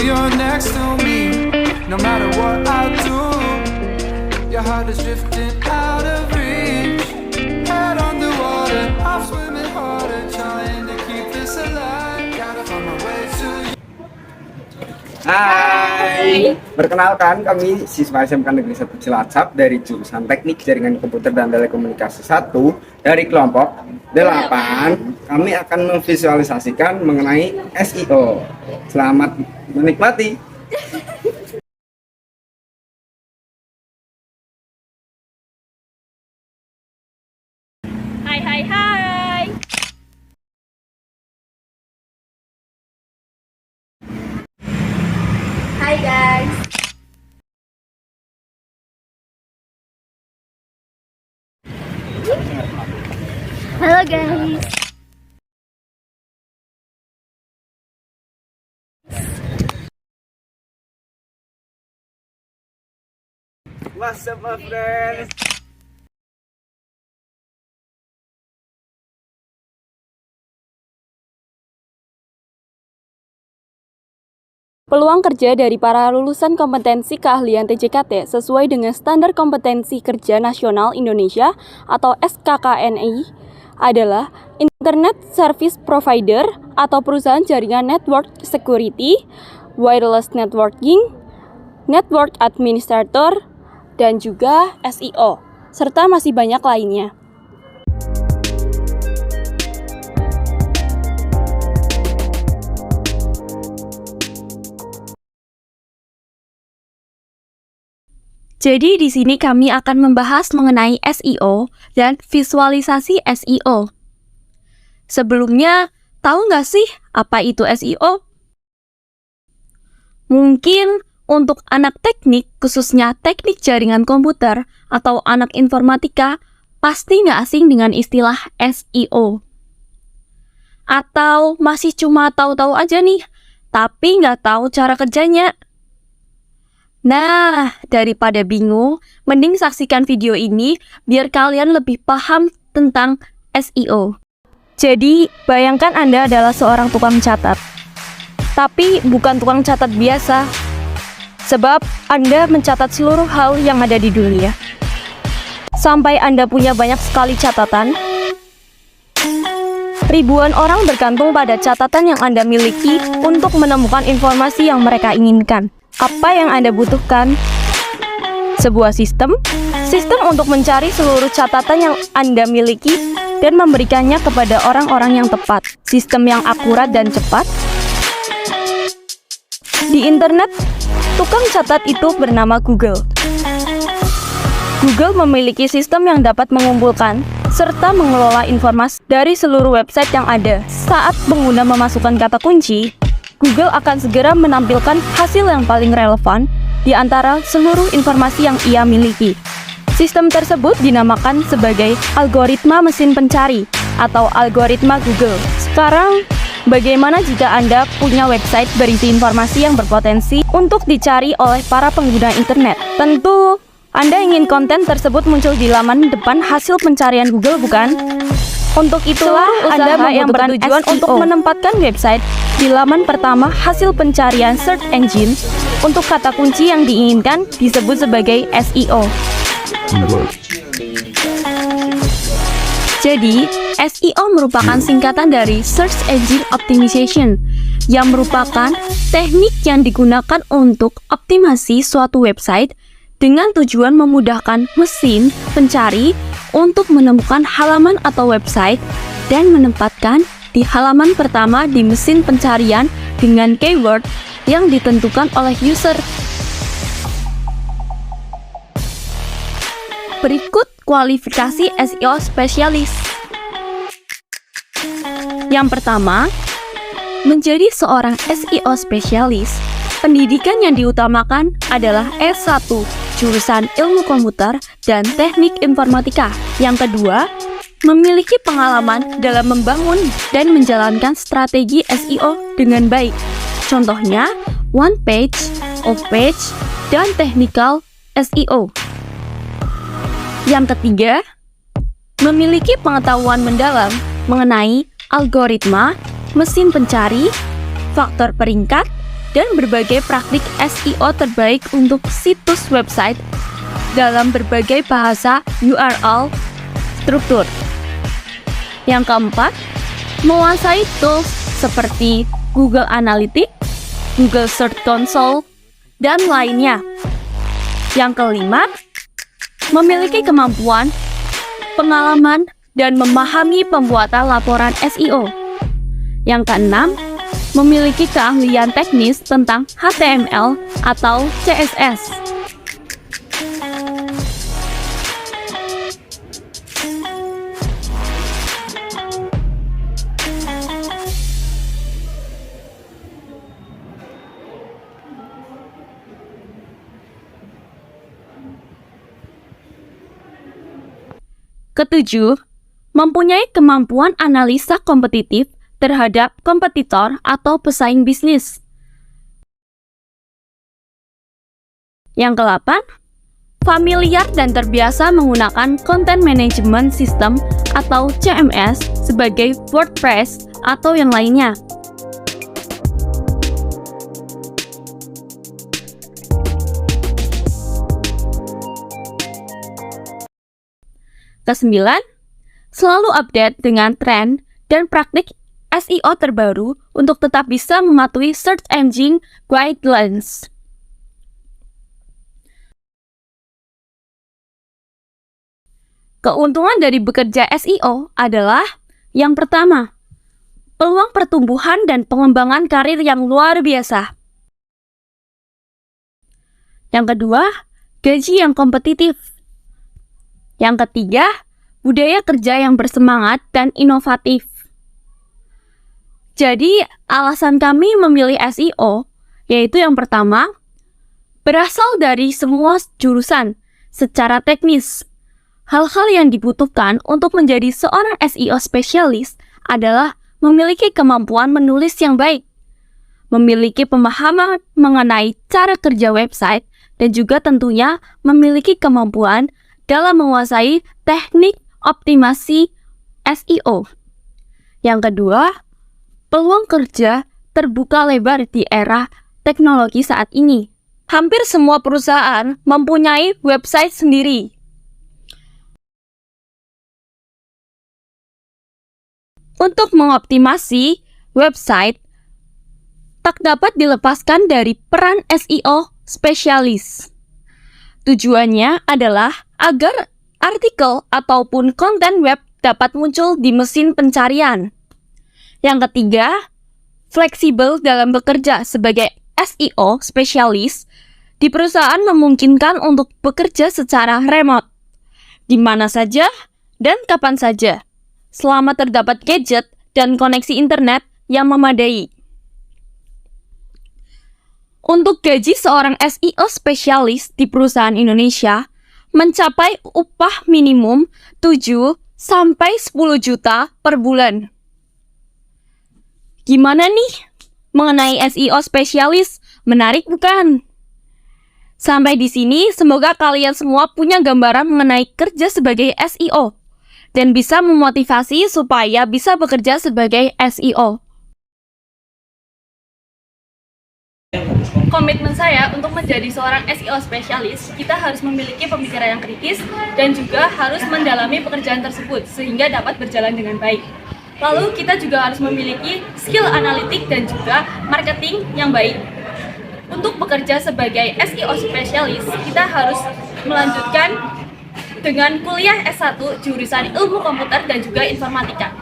you're next to me. No matter what I do, your heart is drifting out of reach. Head underwater, I'm swimming harder, trying to keep this alive. Gotta find my way to you. Hai, perkenalkan kami siswa SMK Negeri 1 Cilacap dari jurusan Teknik Jaringan Komputer dan Telekomunikasi 1 dari kelompok 8. Kami akan memvisualisasikan mengenai SEO. Selamat menikmati. Hai. Hai guys. Halo guys. What's up, my friends? Peluang kerja dari para lulusan kompetensi keahlian TJKT sesuai dengan Standar Kompetensi Kerja Nasional Indonesia atau SKKNI adalah Internet Service Provider atau perusahaan jaringan network security, wireless networking, network administrator, dan juga SEO, serta masih banyak lainnya. Jadi di sini kami akan membahas mengenai SEO dan visualisasi SEO. Sebelumnya, tahu nggak sih apa itu SEO? Mungkin untuk anak teknik, khususnya teknik jaringan komputer atau anak informatika, pasti nggak asing dengan istilah SEO. Atau masih cuma tahu-tahu aja nih, tapi nggak tahu cara kerjanya. Nah, daripada bingung, mending saksikan video ini biar kalian lebih paham tentang SEO. Jadi, bayangkan Anda adalah seorang tukang catat. Tapi bukan tukang catat biasa. Sebab Anda mencatat seluruh hal yang ada di dunia. Sampai Anda punya banyak sekali catatan. Ribuan orang bergantung pada catatan yang Anda miliki untuk menemukan informasi yang mereka inginkan. Apa yang Anda butuhkan? Sebuah sistem untuk mencari seluruh catatan yang Anda miliki dan memberikannya kepada orang-orang yang tepat. Sistem yang akurat dan cepat. Di internet, tukang catat itu bernama Google. Google memiliki sistem yang dapat mengumpulkan serta mengelola informasi dari seluruh website yang ada. Saat pengguna memasukkan kata kunci, Google akan segera menampilkan hasil yang paling relevan di antara seluruh informasi yang ia miliki. Sistem tersebut dinamakan sebagai algoritma mesin pencari atau algoritma Google. Sekarang, bagaimana jika Anda punya website berisi informasi yang berpotensi untuk dicari oleh para pengguna internet? Tentu, Anda ingin konten tersebut muncul di laman depan hasil pencarian Google, bukan? Untuk itulah Anda yang bertujuan untuk menempatkan website di laman pertama hasil pencarian search engine untuk kata kunci yang diinginkan disebut sebagai SEO. Jadi, SEO merupakan singkatan dari Search Engine Optimization yang merupakan teknik yang digunakan untuk optimasi suatu website dengan tujuan memudahkan mesin pencari untuk menemukan halaman atau website dan menempatkan di halaman pertama di mesin pencarian dengan keyword yang ditentukan oleh user. Berikut kualifikasi SEO spesialis. Yang pertama, menjadi seorang SEO spesialis, pendidikan yang diutamakan adalah S1, jurusan Ilmu Komputer dan Teknik Informatika. Yang kedua, memiliki pengalaman dalam membangun dan menjalankan strategi SEO dengan baik. Contohnya, one page, off page, dan technical SEO. Yang ketiga, memiliki pengetahuan mendalam mengenai algoritma, mesin pencari, faktor peringkat, dan berbagai praktik SEO terbaik untuk situs website dalam berbagai bahasa URL struktur. Yang keempat, menguasai tools seperti Google Analytics, Google Search Console, dan lainnya. Yang kelima, memiliki kemampuan, pengalaman, dan memahami pembuatan laporan SEO. Yang keenam, memiliki keahlian teknis tentang HTML atau CSS. Ketujuh, mempunyai kemampuan analisa kompetitif terhadap kompetitor atau pesaing bisnis. Yang kedelapan, familiar dan terbiasa menggunakan Content Management System atau CMS sebagai WordPress atau yang lainnya. Kesembilan, selalu update dengan tren dan praktik SEO terbaru untuk tetap bisa mematuhi Search Engine Guidelines. Keuntungan dari bekerja SEO adalah yang pertama, peluang pertumbuhan dan pengembangan karir yang luar biasa. Yang kedua, gaji yang kompetitif. Yang ketiga, budaya kerja yang bersemangat dan inovatif. Jadi, alasan kami memilih SEO, yaitu yang pertama, berasal dari semua jurusan secara teknis. Hal-hal yang dibutuhkan untuk menjadi seorang SEO spesialis adalah memiliki kemampuan menulis yang baik, memiliki pemahaman mengenai cara kerja website, dan juga tentunya memiliki kemampuan dalam menguasai teknik optimasi SEO. Yang kedua, peluang kerja terbuka lebar di era teknologi saat ini. Hampir semua perusahaan mempunyai website sendiri. Untuk mengoptimasi website, tak dapat dilepaskan dari peran SEO spesialis. Tujuannya adalah agar artikel ataupun konten web dapat muncul di mesin pencarian. Yang ketiga, fleksibel dalam bekerja sebagai SEO spesialis. Di perusahaan memungkinkan untuk bekerja secara remote, di mana saja dan kapan saja, selama terdapat gadget dan koneksi internet yang memadai. Untuk gaji seorang SEO spesialis di perusahaan Indonesia mencapai upah minimum 7 sampai 10 juta per bulan. Gimana nih mengenai SEO spesialis? Menarik bukan? Sampai di sini, semoga kalian semua punya gambaran mengenai kerja sebagai SEO dan bisa memotivasi supaya bisa bekerja sebagai SEO. Komitmen saya untuk menjadi seorang SEO spesialis, kita harus memiliki pemikiran yang kritis dan juga harus mendalami pekerjaan tersebut sehingga dapat berjalan dengan baik. Lalu kita juga harus memiliki skill analitik dan juga marketing yang baik. Untuk bekerja sebagai SEO spesialis, kita harus melanjutkan dengan kuliah S1 jurusan Ilmu Komputer dan juga Informatika.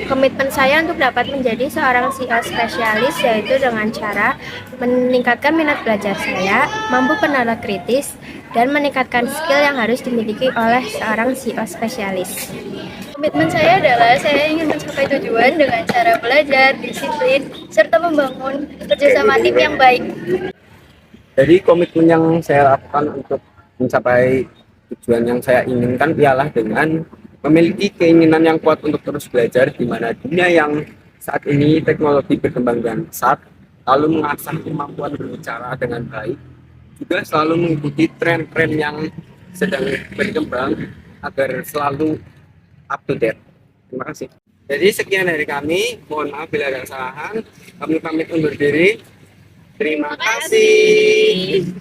Komitmen saya untuk dapat menjadi seorang SEO spesialis yaitu dengan cara meningkatkan minat belajar saya, mampu penilaian kritis, dan meningkatkan skill yang harus dimiliki oleh seorang SEO spesialis. Komitmen saya adalah saya ingin mencapai tujuan dengan cara belajar, disiplin, serta membangun kerjasama tim yang baik. Jadi komitmen yang saya lakukan untuk mencapai tujuan yang saya inginkan ialah dengan memiliki keinginan yang kuat untuk terus belajar, di mana dunia yang saat ini teknologi berkembang dengan pesat, lalu mengasah kemampuan berbicara dengan baik, juga selalu mengikuti tren-tren yang sedang berkembang agar selalu up to date. Terima kasih. Jadi sekian dari kami, mohon maaf bila ada kesalahan. Kami pamit undur diri. Terima kasih.